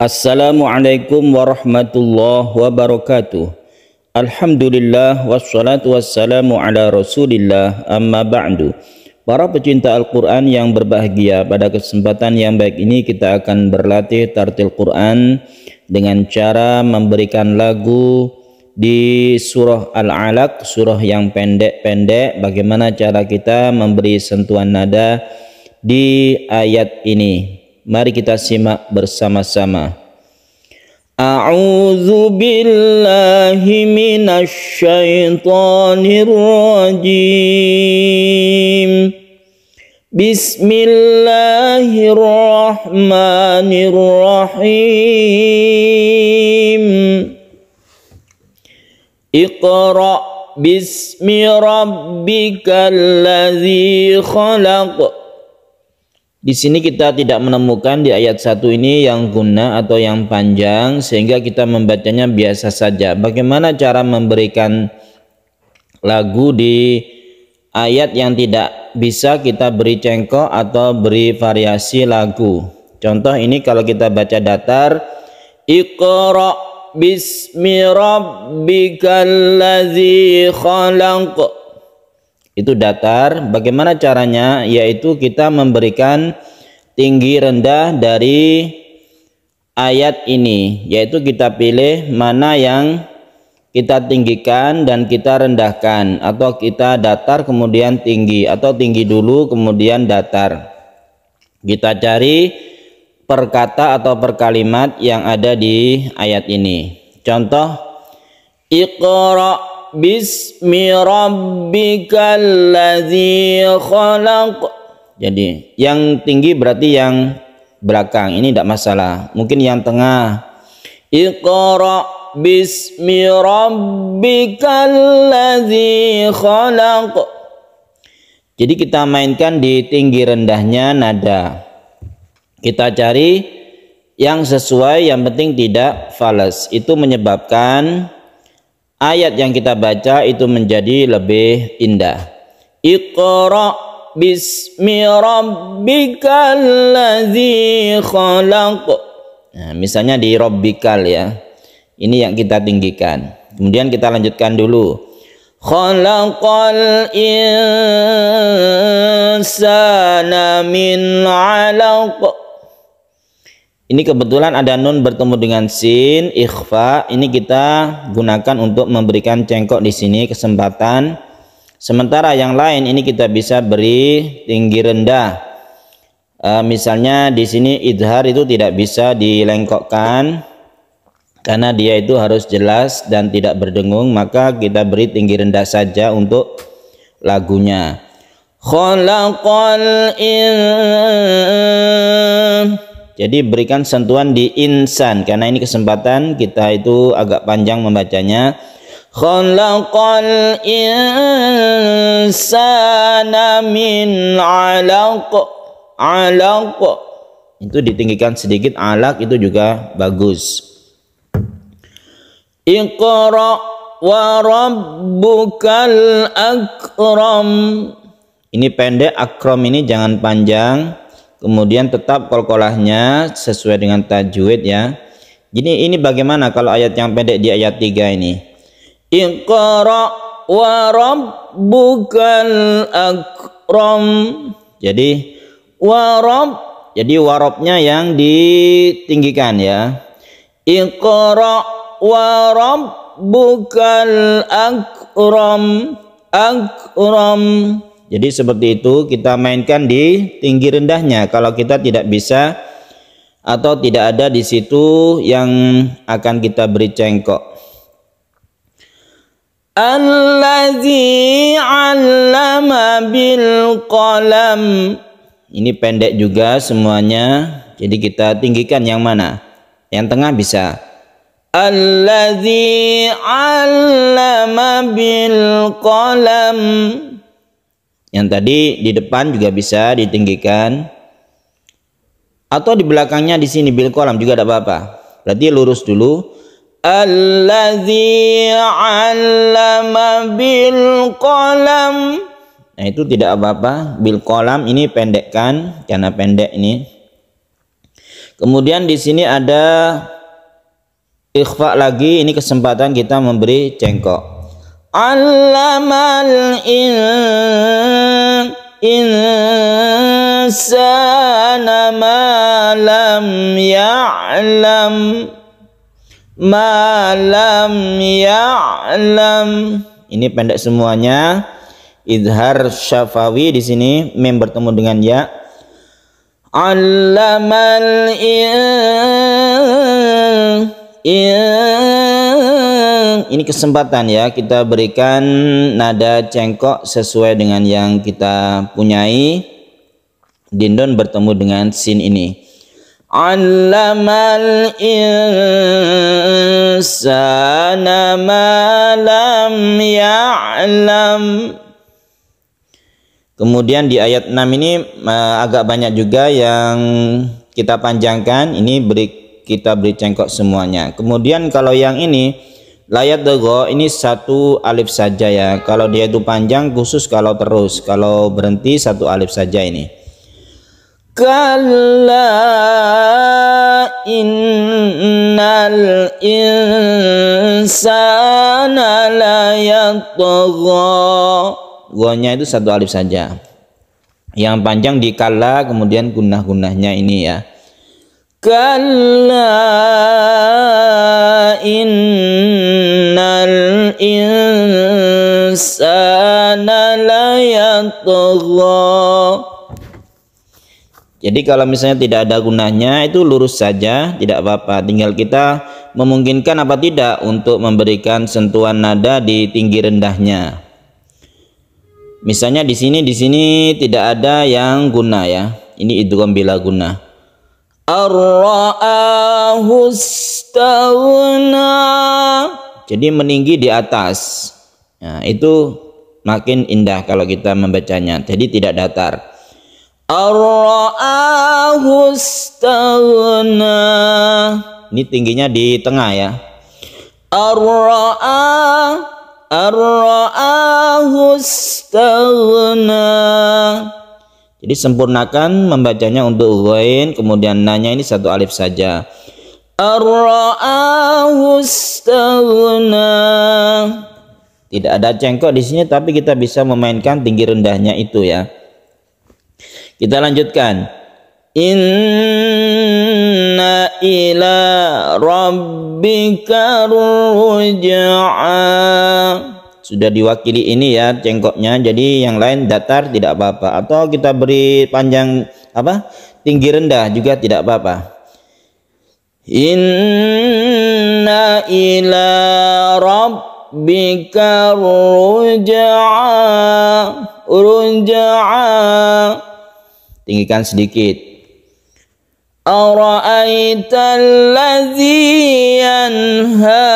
Assalamualaikum warahmatullahi wabarakatuh. Alhamdulillah wassalatu wassalamu ala rasulillah amma ba'du. Para pecinta Al-Quran yang berbahagia, pada kesempatan yang baik ini kita akan berlatih tartil Quran dengan cara memberikan lagu di surah Al-Alaq, surah yang pendek-pendek. Bagaimana cara kita memberi sentuhan nada di ayat ini? Mari kita simak bersama-sama. A'udzu billahi minasy syaithanir rajim. Bismillahirrahmanirrahim. Iqra bismi rabbikal ladzi khalaq. Di sini kita tidak menemukan di ayat 1 ini yang guna atau yang panjang, sehingga kita membacanya biasa saja. Bagaimana cara memberikan lagu di ayat yang tidak bisa kita beri cengkok atau beri variasi lagu? Contoh ini kalau kita baca datar, Iqra bismi rabbikal ladzi khalaq. Itu datar. Bagaimana caranya? Yaitu kita memberikan tinggi rendah dari ayat ini, yaitu kita pilih mana yang kita tinggikan dan kita rendahkan, atau kita datar kemudian tinggi, atau tinggi dulu kemudian datar. Kita cari per kata atau per kalimat yang ada di ayat ini. Contoh, Iqra bismi rabbikal ladzi khalaq. Jadi yang tinggi berarti yang belakang, ini tidak masalah. Mungkin yang tengah, Iqra bismi rabbikal ladzi khalaq. Jadi kita mainkan di tinggi rendahnya nada. Kita cari yang sesuai, yang penting tidak fals. Itu menyebabkan ayat yang kita baca itu menjadi lebih indah. Iqra bismi rabbikal ladzi khalaq. Nah, misalnya di rabbikal ya. Ini yang kita tinggikan. Kemudian kita lanjutkan dulu. Khalaqal insana min 'alaq. Ini kebetulan ada nun bertemu dengan sin, ikhfa. Ini kita gunakan untuk memberikan cengkok di sini kesempatan. Sementara yang lain ini kita bisa beri tinggi rendah. Misalnya di sini idhar itu tidak bisa dilengkokkan karena dia itu harus jelas dan tidak berdengung, maka kita beri tinggi rendah saja untuk lagunya. Khalaqal Jadi berikan sentuhan di insan, karena ini kesempatan kita itu agak panjang membacanya. Khalaqal insana min 'alaq. 'Alaq itu ditinggikan sedikit, 'alaq itu juga bagus. Iqra wa rabbukal akram. Ini pendek, akram ini jangan panjang. Kemudian tetap qalqalahnya sesuai dengan tajwid ya. Jadi ini bagaimana kalau ayat yang pendek di ayat 3 ini? Iqra wa rabbukal akram. Jadi warobnya yang ditinggikan ya. Iqra wa rabbukal akram. Akram. Jadi seperti itu kita mainkan di tinggi rendahnya kalau kita tidak bisa atau tidak ada di situ yang akan kita beri cengkok. Allazi 'allama bil qalam. Ini pendek juga semuanya. Jadi kita tinggikan yang mana? Yang tengah bisa. Allazi 'allama bil qalam. Yang tadi di depan juga bisa ditinggikan, atau di belakangnya di sini bil qalam juga tidak apa-apa. Berarti lurus dulu. Allazi 'allama bil qalam. Nah itu tidak apa-apa. Bil qalam ini pendekkan karena pendek ini. Kemudian di sini ada ikhfa lagi, ini kesempatan kita memberi cengkok. Allamal insana ma lam ya'lam, ma lam ya'lam. Ini pendek semuanya. Izhar syafawi di sini, mem bertemu dengan ya. Allamal ini kesempatan ya, kita berikan nada cengkok sesuai dengan yang kita punyai. Dindon bertemu dengan sin ini. Allamal insana ma lam ya'lam. Kemudian di ayat 6 ini agak banyak juga yang kita panjangkan. Ini kita beri cengkok semuanya. Kemudian kalau yang ini layat dego, ini satu alif saja ya. Kalau dia itu panjang khusus, kalau terus, kalau berhenti satu alif saja ini. Kalla innal insana la yatgha. Gonya itu satu alif saja. Yang panjang di kalla, kemudian gunnah-gunnahnya ini ya. Kalla innal insana la yatgha. Jadi kalau misalnya tidak ada gunnahnya itu lurus saja, tidak apa-apa. Tinggal kita memungkinkan apa tidak untuk memberikan sentuhan nada di tinggi rendahnya. Misalnya di sini tidak ada yang gunnah ya. Ini idgham bila gunnah. Ar-ra'ahu istaghna. Jadi meninggi di atas. Nah, itu makin indah kalau kita membacanya. Jadi tidak datar. Ar-ra'ahu istaghna. Ini tingginya di tengah ya. Ar-ra'ahu istaghna. Jadi sempurnakan membacanya untuk ghain, kemudian nanya ini satu alif saja. Ar-ra'ahu istaghna. Tidak ada cengkok di sini, tapi kita bisa memainkan tinggi rendahnya itu ya. Kita lanjutkan. Inna ila rabbika ruj'a. Sudah diwakili ini ya cengkoknya, jadi yang lain datar tidak apa-apa, atau kita beri panjang tinggi rendah juga tidak apa-apa. Inna ila rabbika ruj'a. Tinggikan sedikit. Ara'aital ladzi yanha.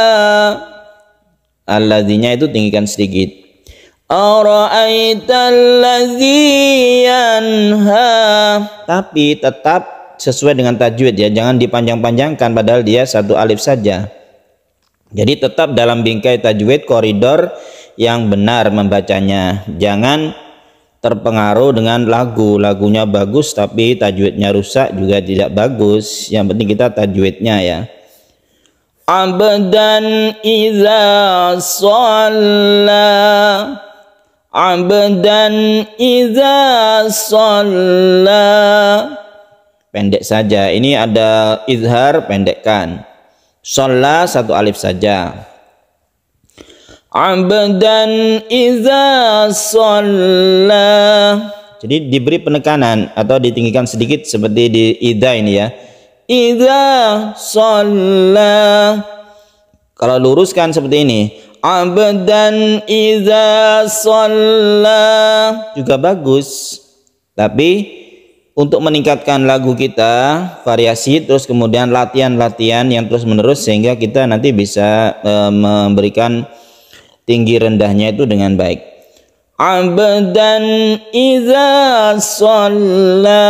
Al-ladzinya itu tinggikan sedikit. Ara'aital ladzi yanha. Tapi tetap sesuai dengan tajwid ya, jangan dipanjang-panjangkan padahal dia satu alif saja. Jadi tetap dalam bingkai tajwid koridor yang benar membacanya. Jangan terpengaruh dengan lagunya bagus tapi tajwidnya rusak juga tidak bagus. Yang penting kita tajwidnya ya. Abdan iza shalla. Abdan iza shalla. Pendek saja. Ini ada izhar, pendekkan. Shalla satu alif saja. Abdan iza shalla. Jadi diberi penekanan atau ditinggikan sedikit seperti di idza ini ya. Iza shalla. Kalau luruskan seperti ini. Abdan iza shalla juga bagus. Tapi untuk meningkatkan lagu kita, variasi terus kemudian latihan-latihan yang terus menerus sehingga kita nanti bisa memberikan tinggi rendahnya itu dengan baik. Abdan iza shalla.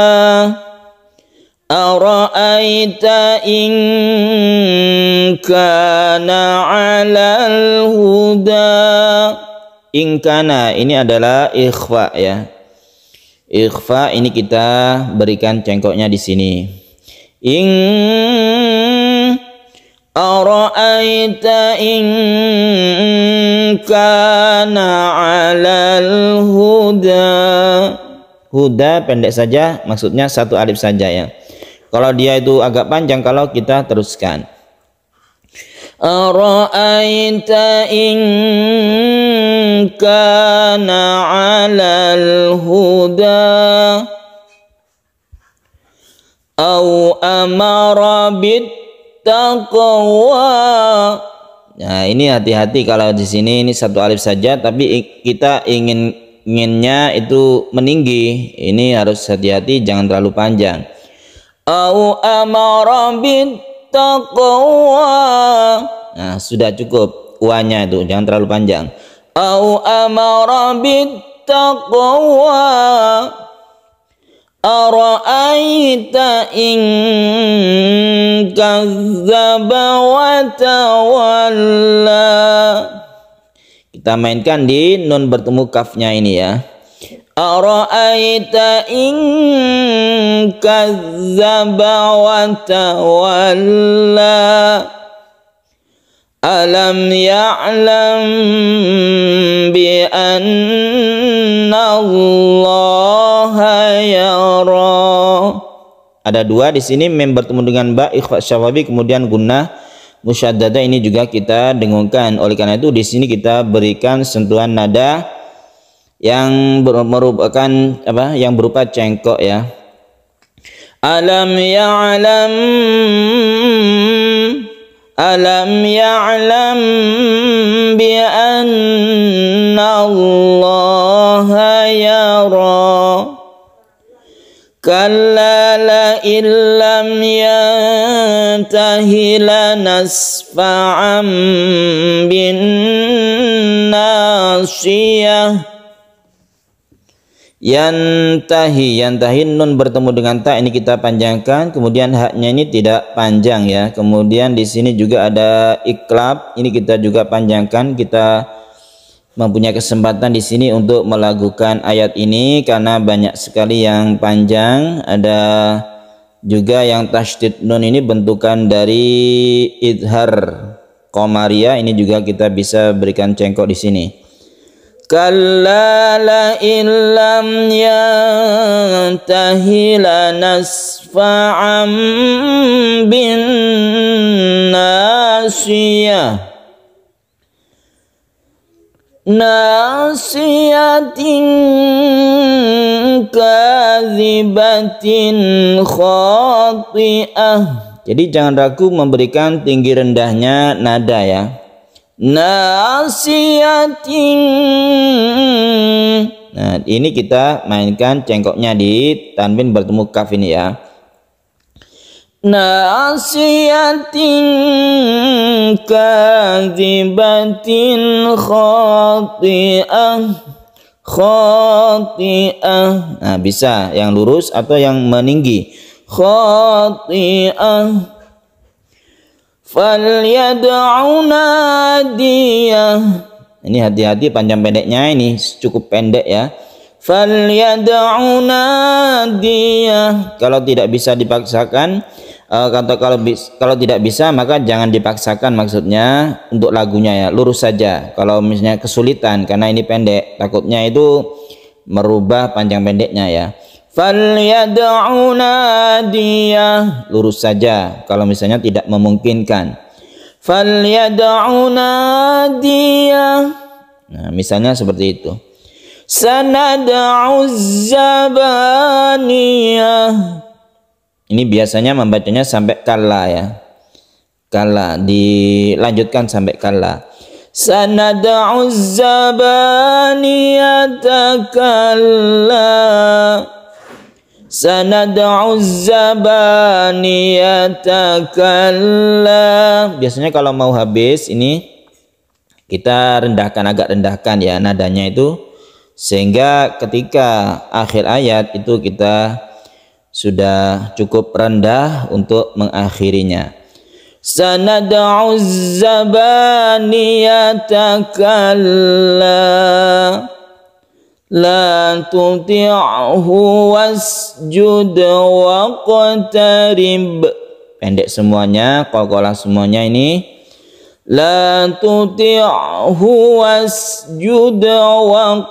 Ara'aita in kana 'alal huda. In kana ini adalah ikhfa ya. Ikhfa ini kita berikan cengkoknya di sini. In ara'aita in kana 'alal huda. Huda pendek saja, maksudnya satu alif saja ya. Kalau dia itu agak panjang kalau kita teruskan. Ara'aita in kana 'alal huda au amara bittaqwa. Nah, ini hati-hati kalau di sini ini satu alif saja tapi kita inginnya itu meninggi. Ini harus hati-hati, jangan terlalu panjang. Au amara bittaqwa. Nah, sudah cukup uanya itu, jangan terlalu panjang. Au amara bittaqwa. Ara'aita in kazzaba wa tawalla. Kita mainkan di nun bertemu kafnya ini ya. Ara'aita in kazzaba wa tawalla. Alam ya'lam bi anna Allaha yara. Ada dua di sini, mem bertemu dengan ba ikhfa syafabi kemudian gunnah musyaddadah, ini juga kita dengungkan. Oleh karena itu di sini kita berikan sentuhan nada yang merupakan apa? Yang berupa cengkok ya. Alam ya'lam bi anna Allaha yara. Kalla la illam yantahi lanasfa'an bin nasiyah. Yantahi nun bertemu dengan ta, ini kita panjangkan, kemudian haknya ini tidak panjang ya. Kemudian di sini juga ada iklab, ini kita juga panjangkan. Kita mempunyai kesempatan di sini untuk melakukan ayat ini karena banyak sekali yang panjang. Ada juga yang tasydid nun, ini bentukan dari idhar qamariyah, ini juga kita bisa berikan cengkok di sini. Kalla la illam yantahi lanasfa'an bin nasiyah. Nasiyatin kadzibatin khati'ah. Jadi jangan ragu memberikan tinggi rendahnya nada ya. Nasiyatin. Nah, ini kita mainkan cengkoknya di tanwin bertemu kaf ini ya. Nasiyatin kadzibatin khati'ah. Nah, bisa yang lurus atau yang meninggi. Khati'ah. Falyad'u nadiyah. Ini hati-hati panjang pendeknya, ini cukup pendek ya. Falyad'u nadiyah. Kalau tidak bisa dipaksakan, kalau tidak bisa maka jangan dipaksakan, maksudnya untuk lagunya ya, lurus saja. Kalau misalnya kesulitan karena ini pendek, takutnya itu merubah panjang pendeknya ya. Falyad'u nadiyah, lurus saja kalau misalnya tidak memungkinkan. Falyad'u nadiyah. Nah, misalnya seperti itu. Sanad'u zabaniyah. Ini biasanya membacanya sampai kalla ya. Kalla, dilanjutkan sampai kalla. Sanad'u zabaniyata kalla. Sanad'u zabaniyata kalla. Biasanya kalau mau habis ini kita rendahkan, agak rendahkan ya nadanya itu, sehingga ketika akhir ayat itu kita sudah cukup rendah untuk mengakhirinya. Sanad'u zabaniyata kalla. La tuti'hu wasjud waqtarib. Pendek semuanya, qalqalah semuanya ini. La tuti'hu wasjud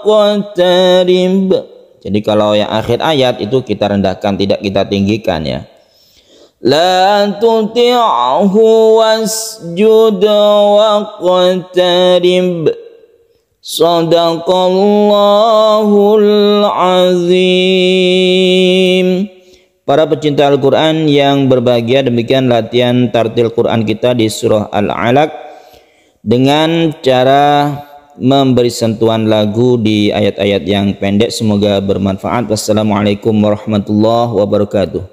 waqtarib. Jadi kalau yang akhir ayat itu kita rendahkan, tidak kita tinggikan ya. La tuti'hu wasjud waqtarib. Shadaqallahul azim. Para pecinta Al-Quran yang berbahagia, demikian latihan tartil Quran kita di surah Al-Alaq dengan cara memberi sentuhan lagu di ayat-ayat yang pendek. Semoga bermanfaat. Wassalamualaikum warahmatullahi wabarakatuh.